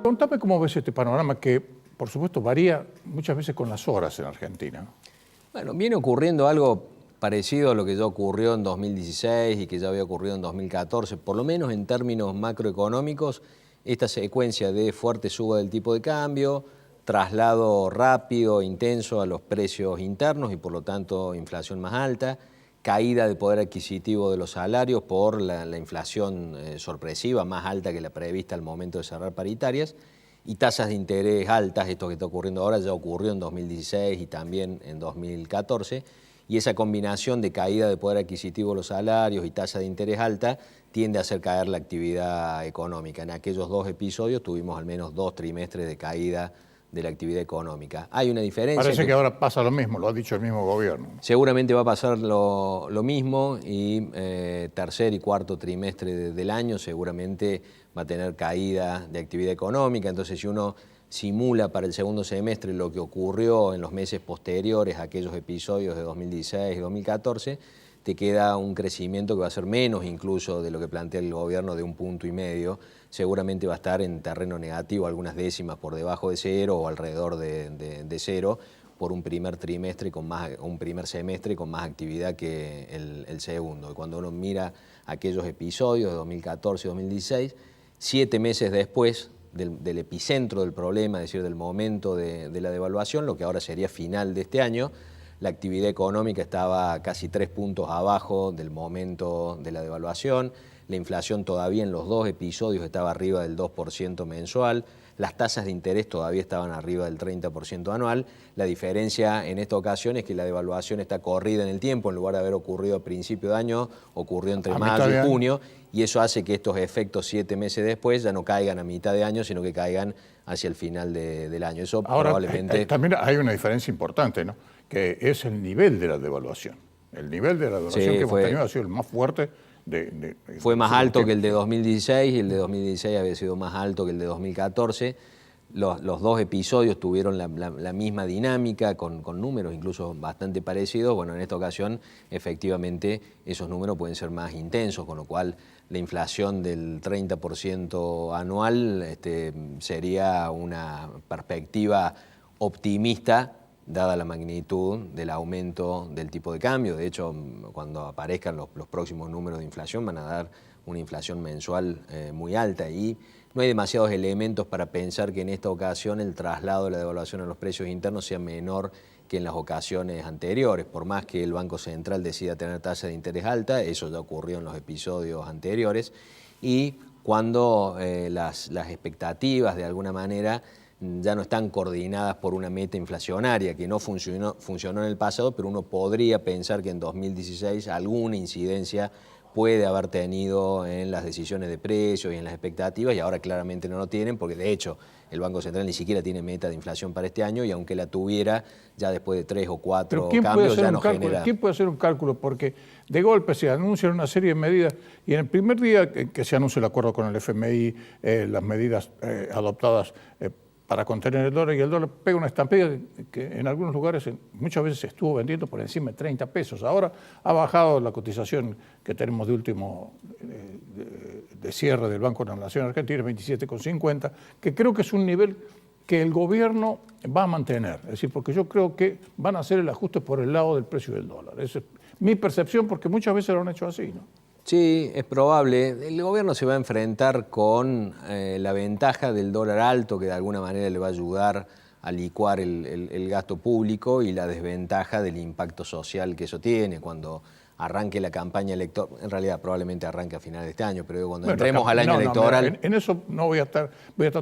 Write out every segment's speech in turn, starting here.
Contame cómo ves este panorama que, por supuesto, varía muchas veces con las horas en Argentina, ¿no? Bueno, viene ocurriendo algo parecido a lo que ya ocurrió en 2016 y que ya había ocurrido en 2014, por lo menos en términos macroeconómicos, esta secuencia de fuerte suba del tipo de cambio, traslado rápido e intenso a los precios internos y por lo tanto inflación más alta, caída de poder adquisitivo de los salarios por la inflación sorpresiva, más alta que la prevista al momento de cerrar paritarias, y tasas de interés altas, esto que está ocurriendo ahora ya ocurrió en 2016 y también en 2014, y esa combinación de caída de poder adquisitivo de los salarios y tasa de interés alta tiende a hacer caer la actividad económica. En aquellos dos episodios tuvimos al menos 2 trimestres de caída de la actividad económica. Hay una diferencia. Parece que ahora pasa lo mismo, lo ha dicho el mismo gobierno. Seguramente va a pasar lo mismo y tercer y cuarto trimestre del año seguramente va a tener caída de actividad económica. Entonces, si uno simula para el segundo semestre lo que ocurrió en los meses posteriores a aquellos episodios de 2016 y 2014, te queda un crecimiento que va a ser menos incluso de lo que plantea el gobierno de 1,5 puntos. Seguramente va a estar en terreno negativo, algunas décimas por debajo de cero o alrededor de cero, por un primer trimestre un primer semestre con más actividad que el segundo. Y cuando uno mira aquellos episodios de 2014 y 2016, 7 meses después del epicentro del problema, es decir, del momento de la devaluación, lo que ahora sería final de este año, la actividad económica estaba casi 3 puntos abajo del momento de la devaluación, la inflación todavía en los dos episodios estaba arriba del 2% mensual, las tasas de interés todavía estaban arriba del 30% anual. La diferencia en esta ocasión es que la devaluación está corrida en el tiempo, en lugar de haber ocurrido a principio de año, ocurrió entre mayo y junio, y eso hace que estos efectos 7 meses después ya no caigan a mitad de año, sino que caigan hacia el final del año. Eso ahora, probablemente... también hay una diferencia importante, ¿no? Que es el nivel de la devaluación. El nivel de la devaluación que hemos tenido ha sido el más fuerte. Fue más alto que el de 2016 y el de 2016 había sido más alto que el de 2014. Los dos episodios tuvieron la misma dinámica, con números incluso bastante parecidos. Bueno, en esta ocasión, efectivamente, esos números pueden ser más intensos, con lo cual la inflación del 30% anual sería una perspectiva optimista, dada la magnitud del aumento del tipo de cambio. De hecho, cuando aparezcan los próximos números de inflación, van a dar una inflación mensual muy alta y no hay demasiados elementos para pensar que en esta ocasión el traslado de la devaluación a los precios internos sea menor que en las ocasiones anteriores. Por más que el Banco Central decida tener tasa de interés alta, eso ya ocurrió en los episodios anteriores, y cuando las expectativas de alguna manera ya no están coordinadas por una meta inflacionaria que no funcionó en el pasado, pero uno podría pensar que en 2016 alguna incidencia puede haber tenido en las decisiones de precios y en las expectativas, y ahora claramente no lo tienen, porque de hecho el Banco Central ni siquiera tiene meta de inflación para este año, y aunque la tuviera, ya después de 3 o 4 cambios ya no genera... ¿Quién puede hacer un cálculo? Porque de golpe se anuncian una serie de medidas, y en el primer día que se anuncia el acuerdo con el FMI, las medidas adoptadas para contener el dólar, y el dólar pega una estampida que en algunos lugares muchas veces se estuvo vendiendo por encima de 30 pesos. Ahora ha bajado la cotización que tenemos de último de cierre del Banco de la Nación Argentina, 27,50, que creo que es un nivel que el gobierno va a mantener. Es decir, porque yo creo que van a hacer el ajuste por el lado del precio del dólar. Esa es mi percepción, porque muchas veces lo han hecho así, ¿no? Sí, es probable. El gobierno se va a enfrentar con la ventaja del dólar alto, que de alguna manera le va a ayudar a licuar el gasto público, y la desventaja del impacto social que eso tiene. Cuando arranque la campaña electoral, en realidad probablemente arranque a finales de este año, pero cuando entremos al año electoral... En eso no voy a estar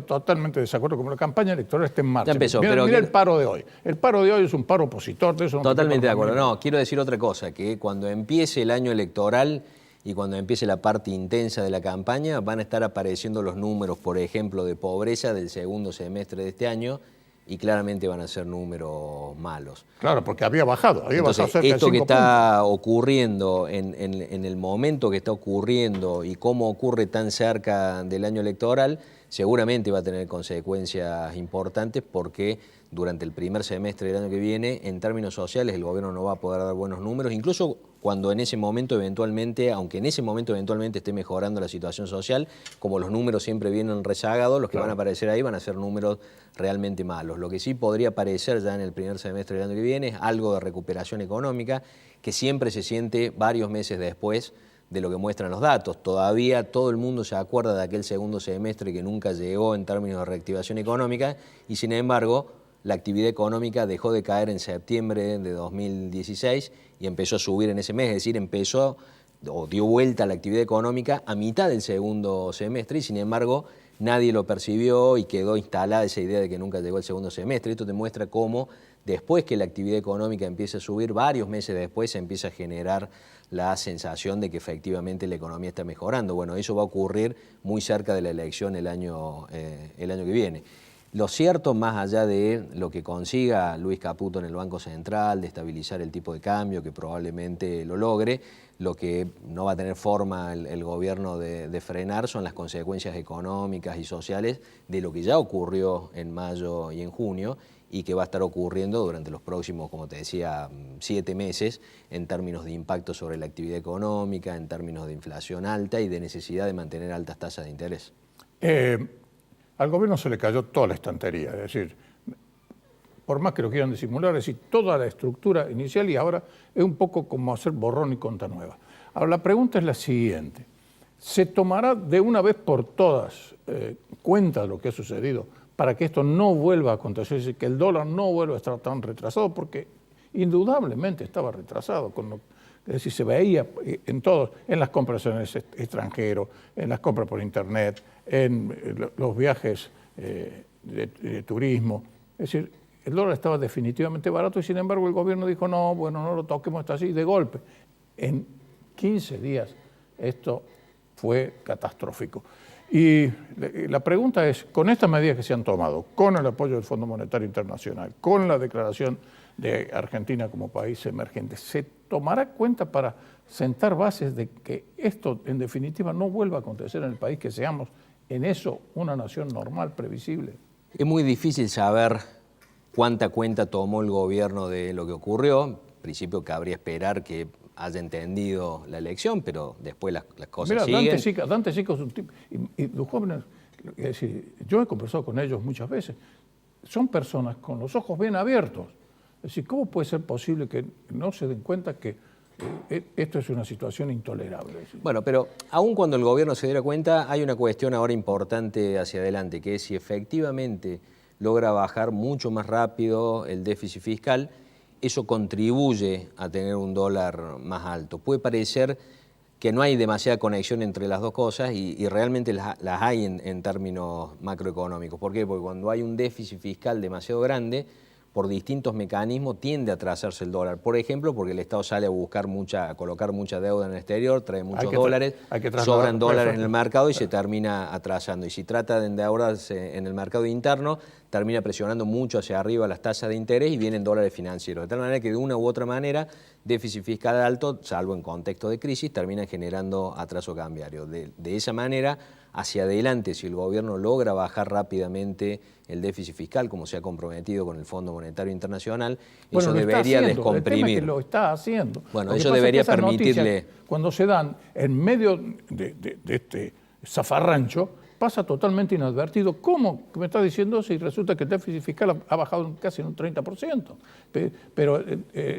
totalmente de desacuerdo. Como la campaña electoral está en marcha. Ya empezó, mira el paro de hoy. El paro de hoy es un paro opositor. De eso no totalmente de acuerdo. No, quiero decir otra cosa, que cuando empiece el año electoral y cuando empiece la parte intensa de la campaña, van a estar apareciendo los números, por ejemplo, de pobreza del segundo semestre de este año, y claramente van a ser números malos. Claro, porque había bajado cerca de 5 puntos. Esto que está ocurriendo en el momento que está ocurriendo y cómo ocurre tan cerca del año electoral, seguramente va a tener consecuencias importantes, porque durante el primer semestre del año que viene, en términos sociales el gobierno no va a poder dar buenos números, incluso cuando en ese momento eventualmente, aunque en ese momento eventualmente esté mejorando la situación social, como los números siempre vienen rezagados, los que van a aparecer ahí van a ser números realmente malos. Lo que sí podría aparecer ya en el primer semestre del año que viene es algo de recuperación económica, que siempre se siente varios meses después de lo que muestran los datos. Todavía todo el mundo se acuerda de aquel segundo semestre que nunca llegó en términos de reactivación económica y sin embargo la actividad económica dejó de caer en septiembre de 2016 y empezó a subir en ese mes, es decir, empezó o dio vuelta a la actividad económica a mitad del segundo semestre y sin embargo nadie lo percibió y quedó instalada esa idea de que nunca llegó el segundo semestre. Esto te muestra cómo después que la actividad económica empieza a subir, varios meses después se empieza a generar la sensación de que efectivamente la economía está mejorando. Bueno, eso va a ocurrir muy cerca de la elección el año que viene. Lo cierto, más allá de lo que consiga Luis Caputo en el Banco Central, de estabilizar el tipo de cambio, que probablemente lo logre, lo que no va a tener forma el gobierno de frenar son las consecuencias económicas y sociales de lo que ya ocurrió en mayo y en junio y que va a estar ocurriendo durante los próximos, como te decía, 7 meses en términos de impacto sobre la actividad económica, en términos de inflación alta y de necesidad de mantener altas tasas de interés. Al gobierno se le cayó toda la estantería, es decir, por más que lo quieran disimular, es decir, toda la estructura inicial y ahora es un poco como hacer borrón y cuenta nueva. Ahora, la pregunta es la siguiente. ¿Se tomará de una vez por todas cuenta de lo que ha sucedido para que esto no vuelva a acontecer, es decir, que el dólar no vuelva a estar tan retrasado? Porque indudablemente estaba retrasado, es decir, se veía en todos, en las compras en el extranjero, en las compras por internet, en los viajes de turismo. Es decir, el dólar estaba definitivamente barato y sin embargo el gobierno dijo, no, bueno, no lo toquemos, está así, de golpe. En 15 días esto fue catastrófico. Y la pregunta es, con estas medidas que se han tomado, con el apoyo del Fondo Monetario Internacional, con la declaración de Argentina como país emergente, ¿se tomará cuenta para sentar bases de que esto en definitiva no vuelva a acontecer en el país, que seamos en eso una nación normal, previsible? Es muy difícil saber cuánta cuenta tomó el gobierno de lo que ocurrió. En principio cabría esperar que haya entendido la elección, pero después las cosas siguen. Dante Sica es un tipo, y los jóvenes, es decir, yo he conversado con ellos muchas veces, son personas con los ojos bien abiertos. Es decir, ¿cómo puede ser posible que no se den cuenta que esto es una situación intolerable? Bueno, pero aun cuando el gobierno se diera cuenta, hay una cuestión ahora importante hacia adelante, que es si efectivamente logra bajar mucho más rápido el déficit fiscal, eso contribuye a tener un dólar más alto. Puede parecer que no hay demasiada conexión entre las dos cosas y realmente las hay en términos macroeconómicos. ¿Por qué? Porque cuando hay un déficit fiscal demasiado grande, por distintos mecanismos tiende a atrasarse el dólar. Por ejemplo, porque el Estado sale a colocar mucha deuda en el exterior, trae muchos dólares, sobran dólares en el mercado y se termina atrasando. Y si trata de endeudarse en el mercado interno, termina presionando mucho hacia arriba las tasas de interés y vienen dólares financieros. De tal manera que de una u otra manera, déficit fiscal alto, salvo en contexto de crisis, termina generando atraso cambiario. De esa manera, hacia adelante, si el gobierno logra bajar rápidamente el déficit fiscal, como se ha comprometido con el Fondo Monetario Internacional, eso debería descomprimir. El tema es que lo está haciendo. Bueno, eso debería permitirle... Cuando se dan en medio de este zafarrancho, pasa totalmente inadvertido. ¿Cómo me está diciendo si resulta que el déficit fiscal ha bajado casi en un 30%? Pero,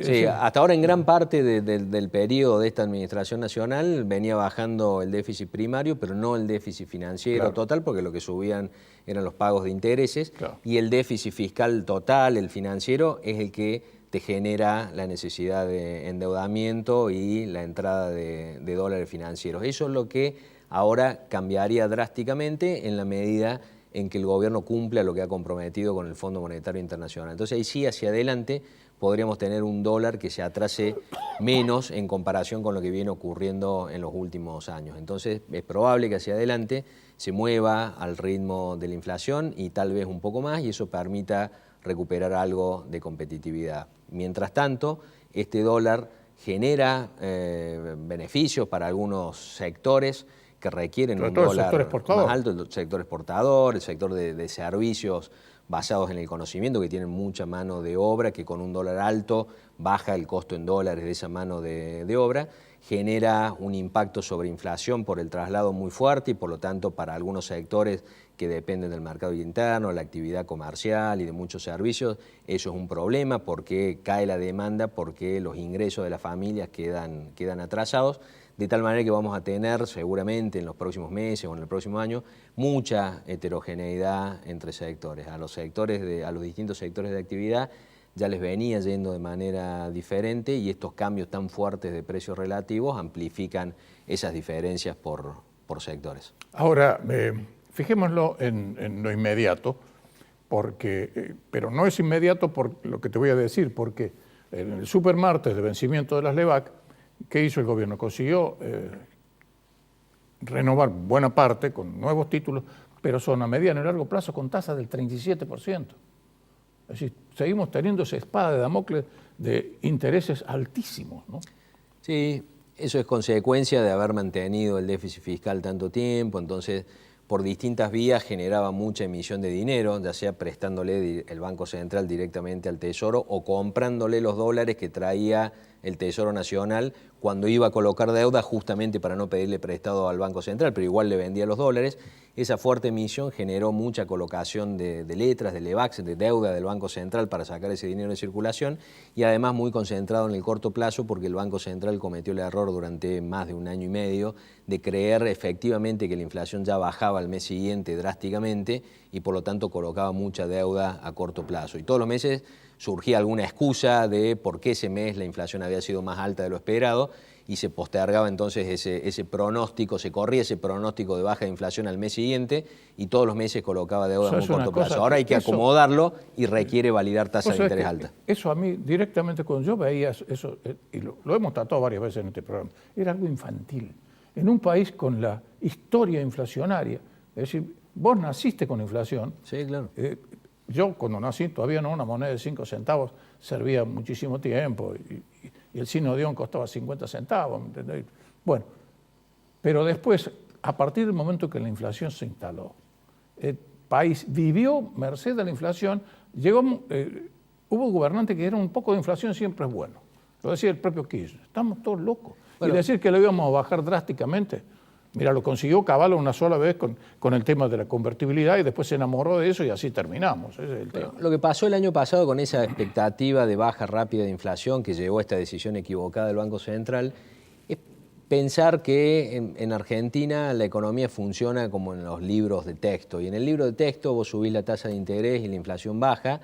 sí, hasta ahora en gran parte del periodo de esta administración nacional venía bajando el déficit primario, pero no el déficit financiero total, porque lo que subían eran los pagos de intereses, y el déficit fiscal total, el financiero, es el que te genera la necesidad de endeudamiento y la entrada de dólares financieros. Eso es lo que ahora cambiaría drásticamente en la medida en que el gobierno cumpla lo que ha comprometido con el Fondo Monetario Internacional. Entonces ahí sí, hacia adelante, podríamos tener un dólar que se atrase menos en comparación con lo que viene ocurriendo en los últimos años. Entonces es probable que hacia adelante se mueva al ritmo de la inflación y tal vez un poco más, y eso permita recuperar algo de competitividad. Mientras tanto, este dólar genera beneficios para algunos sectores que requieren un dólar más alto, el sector exportador, el sector de servicios basados en el conocimiento, que tienen mucha mano de obra, que con un dólar alto baja el costo en dólares de esa mano de obra, genera un impacto sobre inflación por el traslado muy fuerte y por lo tanto para algunos sectores que dependen del mercado interno, la actividad comercial y de muchos servicios, eso es un problema porque cae la demanda, porque los ingresos de las familias quedan atrasados, de tal manera que vamos a tener seguramente en los próximos meses o en el próximo año mucha heterogeneidad entre sectores. A los distintos sectores de actividad ya les venía yendo de manera diferente y estos cambios tan fuertes de precios relativos amplifican esas diferencias por sectores. Ahora, fijémoslo en lo inmediato, pero no es inmediato por lo que te voy a decir, porque en el supermartes de vencimiento de las LEVAC, ¿qué hizo el gobierno? Consiguió renovar buena parte con nuevos títulos, pero son a mediano y largo plazo con tasas del 37%. Es decir, seguimos teniendo esa espada de Damocles de intereses altísimos, ¿no? Sí, eso es consecuencia de haber mantenido el déficit fiscal tanto tiempo, entonces por distintas vías generaba mucha emisión de dinero, ya sea prestándole el Banco Central directamente al Tesoro o comprándole los dólares que traía el Tesoro Nacional cuando iba a colocar deuda justamente para no pedirle prestado al Banco Central, pero igual le vendía los dólares. Esa fuerte emisión generó mucha colocación de letras, de LEVACs, de deuda del Banco Central para sacar ese dinero de circulación y además muy concentrado en el corto plazo porque el Banco Central cometió el error durante más de un año y medio de creer efectivamente que la inflación ya bajaba al mes siguiente drásticamente y por lo tanto colocaba mucha deuda a corto plazo. Y todos los meses surgía alguna excusa de por qué ese mes la inflación había sido más alta de lo esperado y se postergaba entonces ese pronóstico, se corría ese pronóstico de baja de inflación al mes siguiente y todos los meses colocaba deuda a muy corto plazo. Ahora hay que acomodarlo y requiere validar tasas de interés altas. Eso a mí directamente cuando yo veía eso, y lo hemos tratado varias veces en este programa, era algo infantil. En un país con la historia inflacionaria, es decir, vos naciste con inflación. Sí, claro. Yo cuando nací todavía no, una moneda de 5 centavos servía muchísimo tiempo y el signo de on costaba 50 centavos, ¿me entendés? Bueno, pero después, a partir del momento que la inflación se instaló, el país vivió merced a la inflación, hubo gobernantes que dijeron un poco de inflación siempre es bueno. Lo decía el propio Kirchner, estamos todos locos. Bueno, y decir que lo íbamos a bajar drásticamente. Mira, lo consiguió Cavallo una sola vez con el tema de la convertibilidad y después se enamoró de eso y así terminamos. Ese es el tema. Lo que pasó el año pasado con esa expectativa de baja rápida de inflación que llevó a esta decisión equivocada del Banco Central es pensar que en Argentina la economía funciona como en los libros de texto. Y en el libro de texto vos subís la tasa de interés y la inflación baja.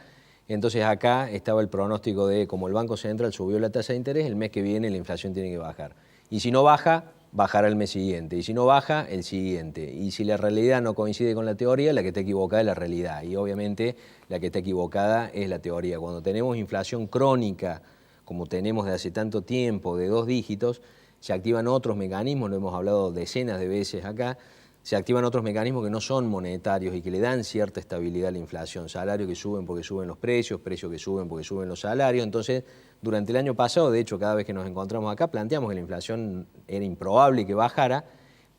Entonces acá estaba el pronóstico de como el Banco Central subió la tasa de interés, el mes que viene la inflación tiene que bajar. Y si no baja, bajará el mes siguiente, y si no baja, el siguiente. Y si la realidad no coincide con la teoría, la que está equivocada es la realidad. Y obviamente la que está equivocada es la teoría. Cuando tenemos inflación crónica, como tenemos de hace tanto tiempo, de 2 dígitos, se activan otros mecanismos, lo hemos hablado decenas de veces acá, se activan otros mecanismos que no son monetarios y que le dan cierta estabilidad a la inflación. Salarios que suben porque suben los precios, precios que suben porque suben los salarios. Entonces, durante el año pasado, de hecho, cada vez que nos encontramos acá, planteamos que la inflación era improbable que bajara,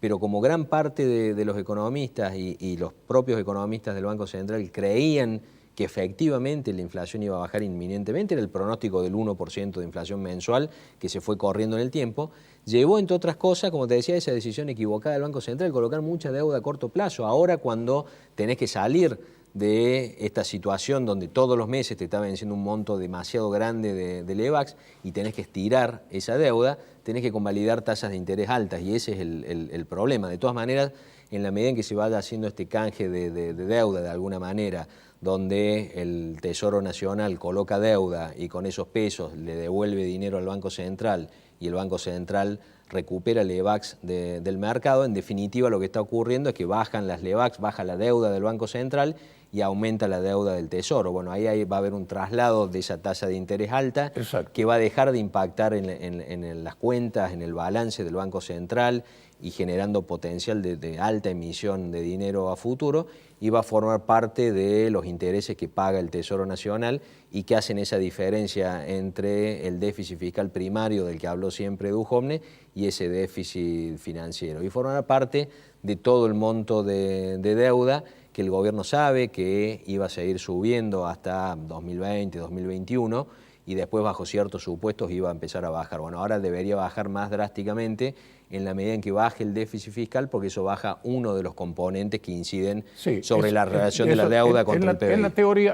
pero como gran parte de los economistas y los propios economistas del Banco Central creían que efectivamente la inflación iba a bajar inminentemente, era el pronóstico del 1% de inflación mensual que se fue corriendo en el tiempo, llevó, entre otras cosas, como te decía, esa decisión equivocada del Banco Central, colocar mucha deuda a corto plazo. Ahora, cuando tenés que salir de esta situación donde todos los meses te está venciendo un monto demasiado grande de LEVACs y tenés que estirar esa deuda, tenés que convalidar tasas de interés altas y ese es el problema. De todas maneras, en la medida en que se vaya haciendo este canje de deuda de alguna manera, donde el Tesoro Nacional coloca deuda y con esos pesos le devuelve dinero al Banco Central y el Banco Central recupera LEVACs del mercado, en definitiva lo que está ocurriendo es que bajan las LEVACs, baja la deuda del Banco Central y aumenta la deuda del Tesoro. Bueno, ahí va a haber un traslado de esa tasa de interés alta. Exacto. Que va a dejar de impactar en las cuentas, en el balance del Banco Central y generando potencial de alta emisión de dinero a futuro y va a formar parte de los intereses que paga el Tesoro Nacional y que hacen esa diferencia entre el déficit fiscal primario del que habló siempre Duhovne y ese déficit financiero. Y formará parte de todo el monto de deuda que el gobierno sabe que iba a seguir subiendo hasta 2020, 2021, y después bajo ciertos supuestos iba a empezar a bajar. Bueno, ahora debería bajar más drásticamente en la medida en que baje el déficit fiscal, porque eso baja uno de los componentes que inciden sobre la relación de la deuda contra el PBI.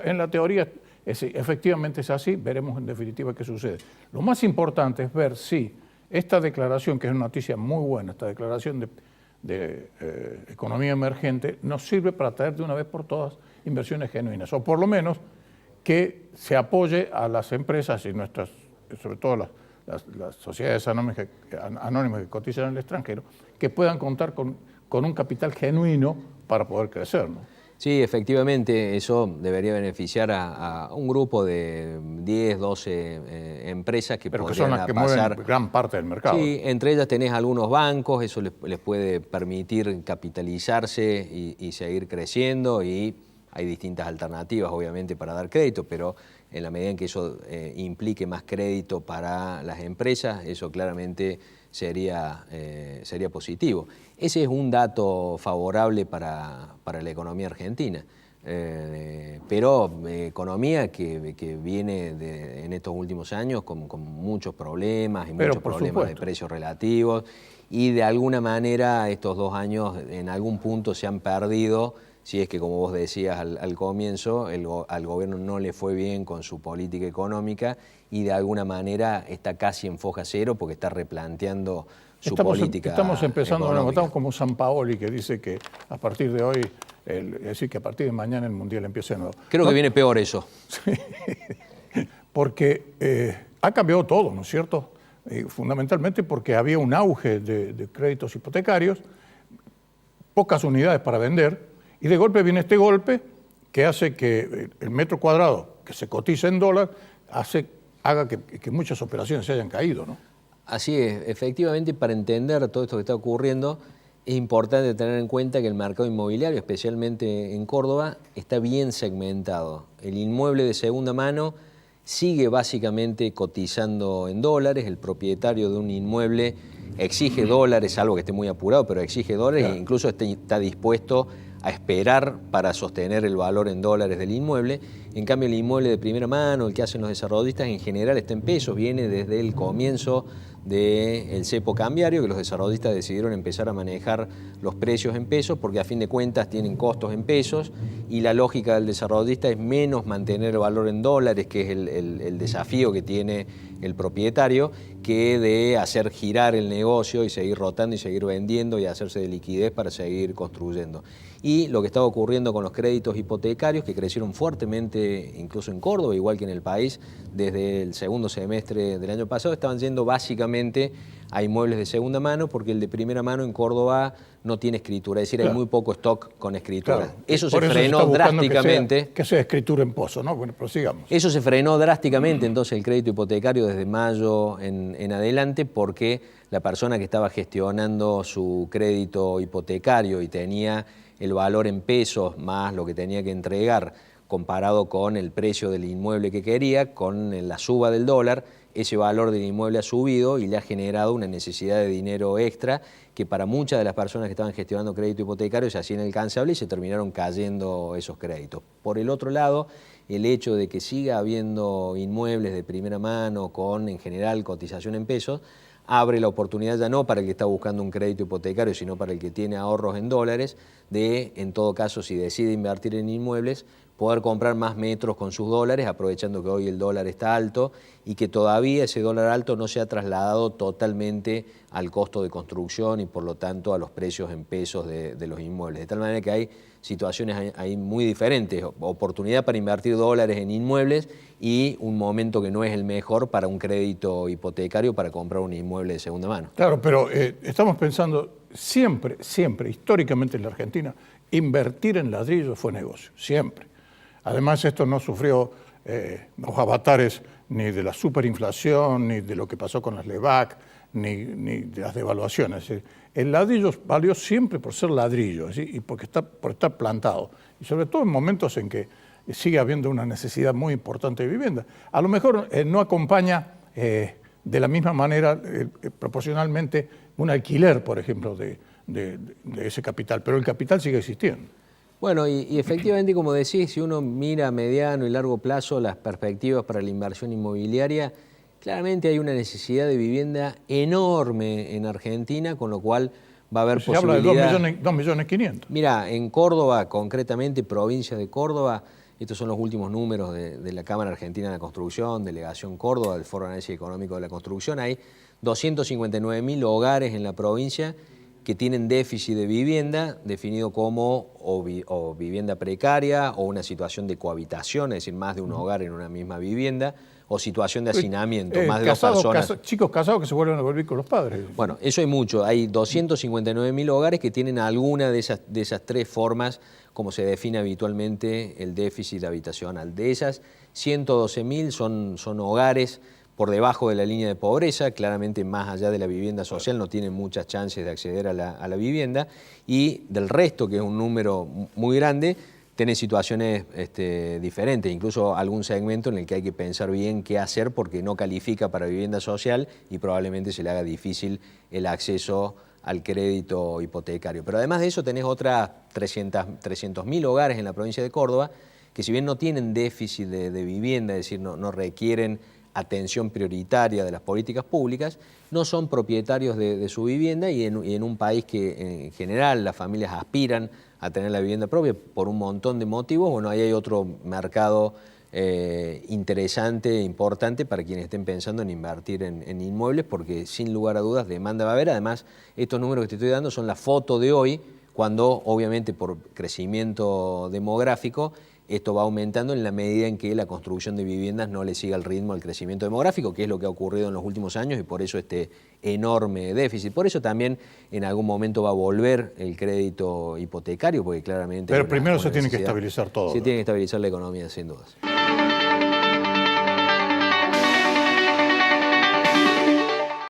En la teoría efectivamente es así, veremos en definitiva qué sucede. Lo más importante es ver si esta declaración, que es una noticia muy buena, esta declaración de economía emergente, nos sirve para traer de una vez por todas inversiones genuinas, o por lo menos que se apoye a las empresas y nuestras, sobre todo las sociedades anónimas que cotizan en el extranjero, que puedan contar con un capital genuino para poder crecer, ¿no? Sí, efectivamente, eso debería beneficiar a un grupo de 10, 12 empresas que pero que son las que mueven gran parte del mercado. Sí, entre ellas tenés algunos bancos, eso les puede permitir capitalizarse y seguir creciendo, y hay distintas alternativas, obviamente, para dar crédito, pero en la medida en que eso implique más crédito para las empresas, eso claramente sería positivo. Ese es un dato favorable para la economía argentina, pero economía que viene en estos últimos años con muchos problemas y muchos problemas de precios relativos, y de alguna manera estos 2 años en algún punto se han perdido. Si es que, como vos decías al comienzo, al gobierno no le fue bien con su política económica y de alguna manera está casi en foja cero porque está replanteando su política. Estamos empezando, económica. estamos como Sampaoli, que dice que a partir de hoy, es decir, que a partir de mañana el Mundial empieza de nuevo. Creo que viene peor eso. Sí, porque ha cambiado todo, ¿no es cierto? Fundamentalmente porque había un auge de créditos hipotecarios, pocas unidades para vender, y de golpe viene este golpe que hace que el metro cuadrado que se cotiza en dólar haga que muchas operaciones se hayan caído, ¿no? Así es, efectivamente, para entender todo esto que está ocurriendo, es importante tener en cuenta que el mercado inmobiliario, especialmente en Córdoba, está bien segmentado. El inmueble de segunda mano sigue básicamente cotizando en dólares, el propietario de un inmueble exige dólares, algo que esté muy apurado, pero exige dólares, claro. E incluso está dispuesto a esperar para sostener el valor en dólares del inmueble. En cambio, el inmueble de primera mano, el que hacen los desarrollistas, en general está en pesos, viene desde el comienzo del cepo cambiario, que los desarrollistas decidieron empezar a manejar los precios en pesos, porque a fin de cuentas tienen costos en pesos, y la lógica del desarrollista es menos mantener el valor en dólares, que es el desafío que tiene el propietario, que de hacer girar el negocio y seguir rotando y seguir vendiendo y hacerse de liquidez para seguir construyendo. Y lo que estaba ocurriendo con los créditos hipotecarios, que crecieron fuertemente incluso en Córdoba, igual que en el país, desde el segundo semestre del año pasado, estaban yendo básicamente a inmuebles de segunda mano, porque el de primera mano en Córdoba no tiene escritura, es decir, claro, hay muy poco stock con escritura. Claro. Eso se frenó drásticamente. Que sea escritura en pozo, ¿no? Bueno, prosigamos. Eso se frenó drásticamente entonces el crédito hipotecario desde mayo en adelante, porque la persona que estaba gestionando su crédito hipotecario y tenía el valor en pesos más lo que tenía que entregar comparado con el precio del inmueble que quería, con la suba del dólar, ese valor del inmueble ha subido y le ha generado una necesidad de dinero extra que para muchas de las personas que estaban gestionando crédito hipotecario se hacía inalcanzable y se terminaron cayendo esos créditos. Por el otro lado, el hecho de que siga habiendo inmuebles de primera mano con, en general, cotización en pesos, abre la oportunidad ya no para el que está buscando un crédito hipotecario, sino para el que tiene ahorros en dólares, de, en todo caso, si decide invertir en inmuebles, poder comprar más metros con sus dólares, aprovechando que hoy el dólar está alto y que todavía ese dólar alto no se ha trasladado totalmente al costo de construcción y por lo tanto a los precios en pesos de los inmuebles. De tal manera que hay situaciones ahí muy diferentes, oportunidad para invertir dólares en inmuebles y un momento que no es el mejor para un crédito hipotecario para comprar un inmueble de segunda mano. Claro, pero estamos pensando siempre, históricamente en la Argentina, invertir en ladrillo fue negocio, siempre. Además, esto no sufrió los avatares ni de la superinflación, ni de lo que pasó con las LEVAC, ni de las devaluaciones. El ladrillo valió siempre por ser ladrillo, ¿sí? Y por estar plantado. Y sobre todo en momentos en que sigue habiendo una necesidad muy importante de vivienda. A lo mejor no acompaña de la misma manera proporcionalmente un alquiler, por ejemplo, de ese capital, pero el capital sigue existiendo. Bueno, y efectivamente, como decís, si uno mira a mediano y largo plazo las perspectivas para la inversión inmobiliaria, claramente hay una necesidad de vivienda enorme en Argentina, con lo cual va a haber Se habla de posibilidad... 2.500.000. Mira, en Córdoba, concretamente provincia de Córdoba, estos son los últimos números de la Cámara Argentina de la Construcción, Delegación Córdoba, del Foro de Análisis Económico de la Construcción. Hay 259.000 hogares en la provincia que tienen déficit de vivienda, definido como o vivienda precaria o una situación de cohabitación, es decir, más de un hogar en una misma vivienda, o situación de hacinamiento, más de dos personas. Chicos casados que se vuelven a volver con los padres. Bueno, eso hay mucho. Hay 259.000 hogares que tienen alguna de esas tres formas, como se define habitualmente el déficit habitacional. De esas, 112.000 son hogares por debajo de la línea de pobreza, claramente más allá de la vivienda social no tienen muchas chances de acceder a la vivienda, y del resto, que es un número muy grande, tiene situaciones diferentes, incluso algún segmento en el que hay que pensar bien qué hacer porque no califica para vivienda social y probablemente se le haga difícil el acceso al crédito hipotecario. Pero además de eso tenés otras 300.000 hogares en la provincia de Córdoba que, si bien no tienen déficit de vivienda, es decir, no requieren atención prioritaria de las políticas públicas, no son propietarios de su vivienda, y en un país que en general las familias aspiran a tener la vivienda propia por un montón de motivos. Bueno, ahí hay otro mercado interesante, importante para quienes estén pensando en invertir en inmuebles, porque sin lugar a dudas demanda va a haber. Además, estos números que te estoy dando son la foto de hoy, cuando obviamente por crecimiento demográfico esto va aumentando en la medida en que la construcción de viviendas no le siga el ritmo al crecimiento demográfico, que es lo que ha ocurrido en los últimos años, y por eso este enorme déficit. Por eso también en algún momento va a volver el crédito hipotecario, porque claramente... Pero primero se tiene que estabilizar todo. Se tiene que estabilizar la economía, sin dudas.